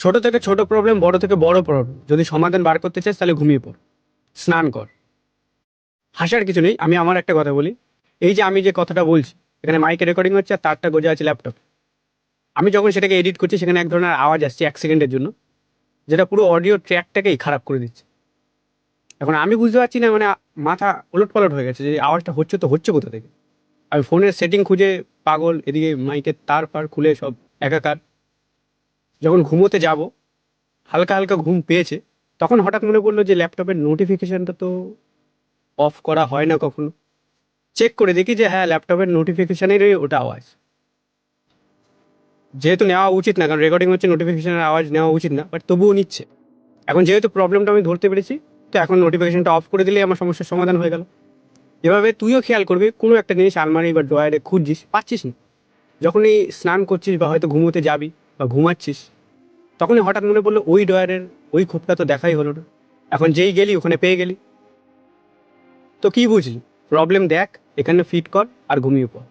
ছোট থেকে ছোট প্রবলেম, বড় থেকে বড় প্রবলেম যদি সমাধান বার করতে চাস তাহলে ঘুমিয়ে পড়, স্নান কর। হাসার কিছু নেই। আমি আমার একটা কথা বলি, এই যে আমি যে কথাটা বলছি, এখানে মাইকে রেকর্ডিং হচ্ছে আর তারটা গোজা আছে ল্যাপটপ। আমি যখন সেটাকে এডিট করছি সেখানে এক ধরনের আওয়াজ আসছে 1 সেকেন্ডের জন্য, যেটা পুরো অডিও ট্র্যাকটাকেই খারাপ করে দিচ্ছে। এখন আমি বুঝতে পারছি না, মানে মাথা ওলটপালট হয়ে গেছে যে আওয়াজটা হচ্ছে তো হচ্ছে কোথা থেকে। আমি ফোনের সেটিং খুঁজে পাগল, এদিকে মাইকের তার ফার খুলে সব একাকার। যখন ঘুমোতে যাব, হালকা হালকা ঘুম পেয়েছে, তখন হঠাৎ মনে পড়লো যে ল্যাপটপের নোটিফিকেশনটা তো অফ করা হয় না কখনো। চেক করে দেখি যে হ্যাঁ, ল্যাপটপের নোটিফিকেশনেরই ওটা আওয়াজ। যেহেতু নেওয়া উচিত না, কারণ রেকর্ডিং হচ্ছে, নোটিফিকেশনের আওয়াজ নেওয়া উচিত না, বাট তবুও নিচ্ছে। এখন যেহেতু প্রবলেমটা আমি ধরতে পেরেছি, তো এখন নোটিফিকেশনটা অফ করে দিলেই আমার সমস্যার সমাধান হয়ে গেল। এভাবে তুইও খেয়াল করবি, কোনো একটা জিনিস আলমারি বা ড্রয়ারে খুঁজছিস, পাচ্ছিস না, যখনই স্নান করছিস বা হয়তো ঘুমোতে যাবি বা ঘুমাচ্ছিস, তখনই হঠাৎ মনে পড়লো ওই ড্রয়ারের ওই খোপটা তো দেখাই হলো না। এখন যেই গেলি ওখানে পেয়ে গেলি। তো কি বুঝলি? প্রবলেম দেখ, এখানে ফিট কর আর ঘুমিয়ে পড়।